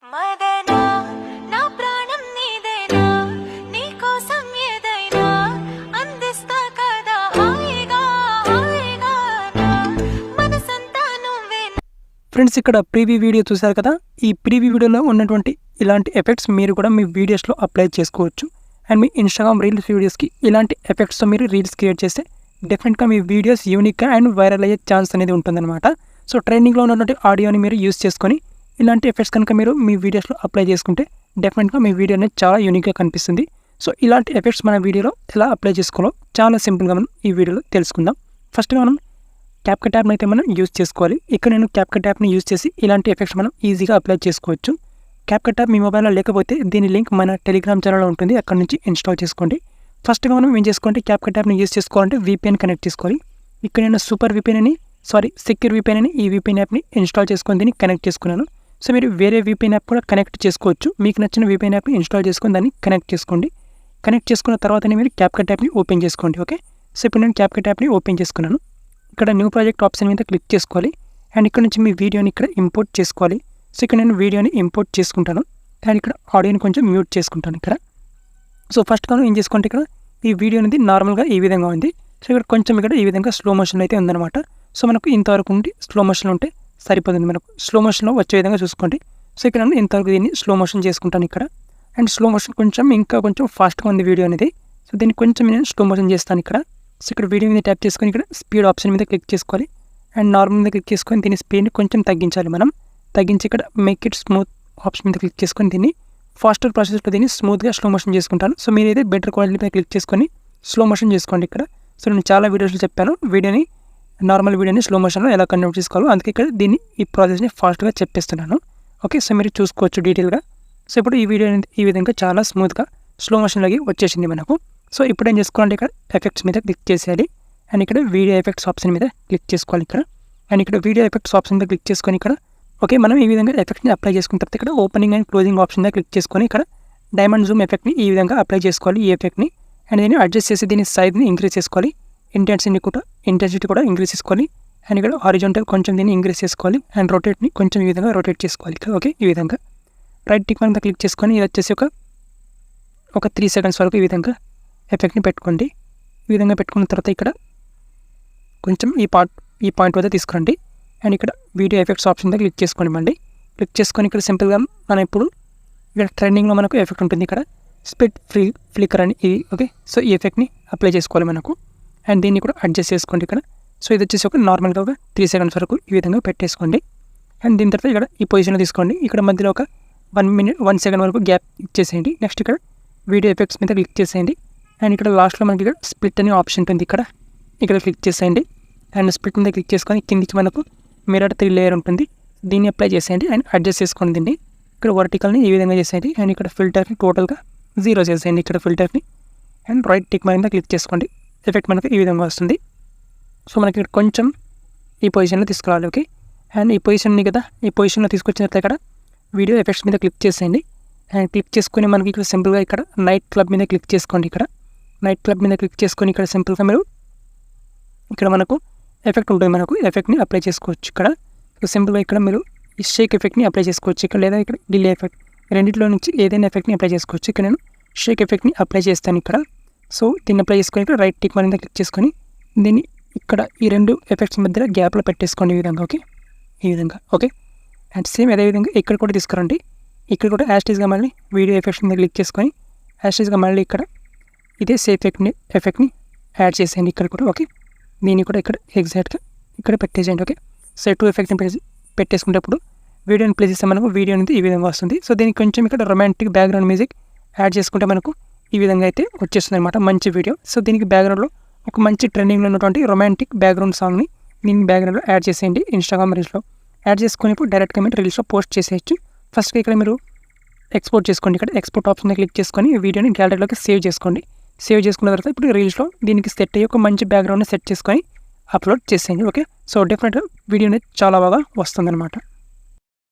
మదనా నా ప్రాణం నీదేనా నీకోసం ఏదైనా అందిస్తా కదా హాయిగా హాయిగా నా మనసంతా నువ్వే. ఫ్రెండ్స్, ఇక్కడ ప్రీవ్యూ వీడియో చూశారు కదా. ఈ ప్రీవ్యూ వీడియోలో ఉన్నటువంటి ఇలాంటి ఎఫెక్ట్స్ మీరు కూడా మీ వీడియోస్లో అప్లై చేసుకోవచ్చు. అండ్ మీ ఇన్స్టాగ్రామ్ రీల్స్ వీడియోస్కి ఇలాంటి ఎఫెక్ట్స్తో మీరు రీల్స్ క్రియేట్ చేస్తే డెఫినెట్గా మీ వీడియోస్ యూనిక్గా అండ్ వైరల్ అయ్యే ఛాన్స్ అనేది ఉంటుందన్నమాట. సో ట్రెండింగ్లో ఉన్నటువంటి ఆడియోని మీరు యూస్ చేసుకొని ఇలాంటి ఎఫెక్ట్స్ కనుక మీరు మీ వీడియోస్లో అప్లై చేసుకుంటే డెఫినెట్గా మీ వీడియో అనేది చాలా యూనిక్గా కనిపిస్తుంది. సో ఇలాంటి ఎఫెక్ట్స్ మన వీడియోలో ఎలా అప్లై చేసుకోవాలో చాలా సింపుల్గా మనం ఈ వీడియోలో తెలుసుకుందాం. ఫస్ట్గా మనం క్యాప్కట్ యాప్ని అయితే మనం యూస్ చేసుకోవాలి. ఇక్కడ నేను క్యాప్కట్ యాప్ని యూస్ చేసి ఇలాంటి ఎఫెక్ట్స్ మనం ఈజీగా అప్లై చేసుకోవచ్చు. క్యాప్కట్ యాప్ మీ మొబైల్లో లేకపోతే దీని లింక్ మన టెలిగ్రామ్ ఛానల్లో ఉంటుంది, అక్కడ నుంచి ఇన్స్టాల్ చేసుకోండి. ఫస్ట్గా మనం ఏం చేసుకోవాలంటే క్యాప్కట్ యాప్ని యూస్ చేసుకోవాలంటే VPN కనెక్ట్ చేసుకోవాలి. ఇక్కడ నేను సెక్యూర్ VPN అని ఈ VPN యాప్ని ఇన్స్టాల్ చేసుకొని దీన్ని కనెక్ట్ చేసుకున్నాను. సో మీరు వేరే VPN యాప్ కూడా కనెక్ట్ చేసుకోవచ్చు. మీకు నచ్చిన VPN యాప్ని ఇన్స్టాల్ చేసుకొని దాన్ని కనెక్ట్ చేసుకోండి. కనెక్ట్ చేసుకున్న తర్వాతనే మీరు క్యాప్కట్ యాప్ని ఓపెన్ చేసుకోండి. ఓకే, సో ఇప్పుడు నేను క్యాప్కట్ యాప్ని ఓపెన్ చేసుకున్నాను. ఇక్కడ న్యూ ప్రాజెక్ట్ ఆప్షన్ మీద క్లిక్ చేసుకోవాలి. అండ్ ఇక్కడ నుంచి మీ వీడియోని ఇక్కడ ఇంపోర్ట్ చేసుకోవాలి. సో ఇక్కడ నేను వీడియోని ఇంపోర్ట్ చేసుకుంటాను. అండ్ ఇక్కడ ఆడియోని కొంచెం మ్యూట్ చేసుకుంటాను ఇక్కడ. సో ఫస్ట్గా ఏం చేసుకుంటే ఇక్కడ ఈ వీడియో అనేది నార్మల్గా ఈ విధంగా ఉంది. సో ఇక్కడ కొంచెం ఇక్కడ ఈ విధంగా స్లో మోషన్లో అయితే ఉందన్నమాట. సో మనకు ఇంతవరకు ఉండి స్లో మోషన్లో ఉంటే సరిపోతుంది. మనకు స్లో మోషన్లో వచ్చే విధంగా చూసుకోండి. సో ఇక్కడ నేను ఇంతవరకు దీన్ని స్లో మోషన్ చేసుకుంటాను ఇక్కడ. అండ్ స్లో మోషన్ ఇంకా కొంచెం ఫాస్ట్గా ఉంది వీడియో అనేది. సో దీన్ని కొంచెం నేను స్లో మోషన్ చేస్తాను ఇక్కడ. సో ఇక్కడ వీడియో మీద ట్యాప్ చేసుకొని ఇక్కడ స్పీడ్ ఆప్షన్ మీద క్లిక్ చేసుకోవాలి. అండ్ నార్మల్ మీద క్లిక్ చేసుకొని దీని స్పీడ్ని కొంచెం తగ్గించాలి. మనం తగ్గించి ఇక్కడ మేక్ ఇట్ స్మూత్ ఆప్షన్ మీద క్లిక్ చేసుకొని దీన్ని ఫాస్టర్ ప్రాసెస్లో దీన్ని స్మూత్గా స్లో మోషన్ చేసుకుంటాను. సో మీరైతే బెటర్ క్వాలిటీ మీద క్లిక్ చేసుకొని స్లో మోషన్ చేసుకోండి ఇక్కడ. సో నేను చాలా వీడియోస్లో చెప్పాను నార్మల్ వీడియోని స్లో మోషన్లో ఎలా కన్వర్ట్ చేసుకోవాలో, అందుకే ఇక్కడ ఈ ప్రాసెస్ని ఫాస్ట్గా చెప్పేస్తున్నాను. ఓకే, సో మీరు చూసుకోవచ్చు డీటెయిల్గా. సో ఇప్పుడు ఈ వీడియో అనేది ఈ విధంగా చాలా స్మూత్గా స్లో మోషన్లోకి వచ్చేసింది మనకు. సో ఇప్పుడు ఏం చేసుకోవాలంటే ఇక్కడ ఎఫెక్ట్స్ మీద క్లిక్ చేసేయాలి. అండ్ ఇక్కడ వీడియో ఎఫెక్ట్స్ ఆప్షన్ మీద క్లిక్ చేసుకోవాలి ఇక్కడ. అండ్ ఇక్కడ వీడియో ఎఫెక్ట్స్ ఆప్షన్ మీద క్లిక్ చేసుకొని ఇక్కడ ఓకే మనం ఈ విధంగా ఎఫెక్ట్ని అప్లై చేసుకున్న తర్వాత ఇక్కడ ఓపెనింగ్ అండ్ క్లోజింగ్ ఆప్షన్ మీద క్లిక్ చేసుకొని ఇక్కడ డైమండ్ జూమ్ ఎఫెక్ట్ని ఈ విధంగా అప్లై చేసుకోవాలి ఈ ఎఫెక్ట్ని. అండ్ దీన్ని అడ్జస్ట్ చేసి దీని సైజ్ని ఇంక్రీజ్ చేసుకోవాలి. ఇంటెన్సిటీ కూడా ఇంక్రీజ్ చేసుకోవాలి. అండ్ ఇక్కడ హారిజాంటల్ కొంచెం దీన్ని ఇంక్రీజ్ చేసుకోవాలి. అండ్ రొటేట్ని కొంచెం ఈ విధంగా రొటేట్ చేసుకోవాలి ఇక్కడ. ఓకే, ఈ విధంగా రైట్ టిక్ మీద క్లిక్ చేసుకొని ఇది వచ్చేసి ఒక 3 సెకండ్స్ వరకు ఈ విధంగా ఎఫెక్ట్ని పెట్టుకోండి. ఈ విధంగా పెట్టుకున్న తర్వాత ఇక్కడ కొంచెం ఈ పాయింట్ వద్ద తీసుకురండి. అండ్ ఇక్కడ వీడియో ఎఫెక్ట్స్ ఆప్షన్ మీద క్లిక్ చేసుకోండి. మళ్ళీ క్లిక్ చేసుకొని ఇక్కడ సింపుల్గా మనం ఇప్పుడు ఇక్కడ ట్రెండింగ్లో మనకు ఎఫెక్ట్ ఉంటుంది ఇక్కడ స్ప్లిట్ ఫ్లికర్ అని ఇది. ఓకే, సో ఈ ఎఫెక్ట్ని అప్లై చేసుకోవాలి మనకు. అండ్ దీన్ని కూడా అడ్జస్ట్ చేసుకోండి ఇక్కడ. సో ఇది వచ్చేసి నార్మల్గా ఒక 3 సెకండ్స్ వరకు ఈ విధంగా పెట్టేసుకోండి. అండ్ దీని తర్వాత ఇక్కడ ఈ పొజిషన్లో తీసుకోండి. ఇక్కడ మధ్యలో ఒక 1 సెకండ్ వరకు గ్యాప్ ఇచ్చేసేయండి. నెక్స్ట్ ఇక్కడ వీడియో ఎఫెక్ట్స్ మీద క్లిక్ చేసేయండి. అండ్ ఇక్కడ లాస్ట్లో మనకి ఇక్కడ స్ప్లిట్ అనే ఆప్షన్ ఉంటుంది ఇక్కడ క్లిక్ చేసేయండి. అండ్ స్ప్లిట్ మీద క్లిక్ చేసుకొని కిందికి మనకు మిర్రర్ 3 లేయర్ ఉంటుంది, దీన్ని అప్లై చేసేయండి. అండ్ అడ్జస్ట్ చేసుకోండి దీన్ని ఇక్కడ వర్టికల్ని ఈ విధంగా చేసేయండి. అండ్ ఇక్కడ ఫిల్టర్ని టోటల్గా 0 చేసేయండి ఇక్కడ ఫిల్టర్ని. అండ్ రైట్ టిక్ మీద క్లిక్ చేసుకోండి. ఎఫెక్ట్ మనకు ఈ విధంగా వస్తుంది. సో మనకి ఇక్కడ కొంచెం ఈ పొజిషన్లో తీసుకురావాలి. ఓకే, అండ్ ఈ పొజిషన్లో తీసుకొచ్చిన తర్వాత ఇక్కడ వీడియో ఎఫెక్ట్స్ మీద క్లిక్ చేసేయండి. అండ్ క్లిక్ చేసుకొని మనకి ఇక్కడ సింపుల్గా ఇక్కడ నైట్ క్లబ్ మీద క్లిక్ చేసుకోండి. ఇక్కడ నైట్ క్లబ్ మీద క్లిక్ చేసుకొని ఇక్కడ సింపుల్గా మీరు ఇక్కడ మనకు ఎఫెక్ట్ ఉంటుంది, మనకు ఎఫెక్ట్ని అప్లై చేసుకోవచ్చు. ఇక్కడ సింపుల్గా ఇక్కడ మీరు ఈ షేక్ ఎఫెక్ట్ని అప్లై చేసుకోవచ్చు ఇక్కడ, లేదా ఇక్కడ డిలే ఎఫెక్ట్, రెండింటిలో నుంచి ఏదైనా ఎఫెక్ట్ని అప్లై చేసుకోవచ్చు. ఇక్కడ నేను షేక్ ఎఫెక్ట్ని అప్లై చేస్తాను ఇక్కడ. సో దీన్ని అప్లై చేసుకొని ఇక్కడ రైట్ టిక్ మీద క్లిక్ చేసుకొని దీన్ని ఇక్కడ ఈ 2 ఎఫెక్ట్స్ మధ్యలో గ్యాప్లో పెట్టేసుకోండి ఈ విధంగా. ఓకే, ఈ విధంగా. ఓకే, అండ్ సేమ్ అదేవిధంగా ఇక్కడ కూడా తీసుకురండి. ఇక్కడ కూడా యాస్టీస్గా మళ్ళీ వీడియో ఎఫెక్ట్స్ మీద క్లిక్ చేసుకొని యాస్టీస్గా మళ్ళీ ఇక్కడ ఇదే సేఫ్ ఎఫెక్ట్ని యాడ్ చేసేయండి ఇక్కడ కూడా. ఓకే, దీన్ని కూడా ఇక్కడ ఎగ్జాక్ట్గా ఇక్కడ పెట్టేసేయండి. ఓకే, సో 2 ఎఫెక్ట్ని పెట్టేసుకునేటప్పుడు వీడియోని ప్లే చేస్తే మనకు వీడియో అనేది ఈ విధంగా వస్తుంది. సో దీనికి కొంచెం ఇక్కడ రొమాంటిక్ బ్యాక్గ్రౌండ్ మ్యూజిక్ యాడ్ చేసుకుంటే మనకు ఈ విధంగా అయితే వచ్చేస్తుంది అనమాట మంచి వీడియో. సో దీనికి బ్యాక్గ్రౌండ్లో ఒక మంచి ట్రెండింగ్లో ఉన్నటువంటి రొమాంటిక్ బ్యాక్గ్రౌండ్ సాంగ్ని దీనికి బ్యాక్గ్రౌండ్లో యాడ్ చేసేయండి. ఇన్స్టాగ్రామ్ రీల్స్లో యాడ్ చేసుకుని డైరెక్ట్గా మీరు రీల్స్లో పోస్ట్ చేసేయచ్చు. ఫస్ట్గా ఇక్కడ మీరు ఎక్స్పోర్ట్ చేసుకోండి. ఇక్కడ ఎక్స్పోర్ట్ ఆప్షన్ క్లిక్ చేసుకొని వీడియోని గ్యాలరీలోకి సేవ్ చేసుకోండి. సేవ్ చేసుకున్న తర్వాత ఇప్పుడు రీల్స్లో దీనికి సెట్ అయ్యి ఒక మంచి బ్యాక్గ్రౌండ్ని సెట్ చేసుకొని అప్లోడ్ చేసేయండి. ఓకే, సో డెఫినెట్గా వీడియో అనేది చాలా బాగా వస్తుందన్నమాట.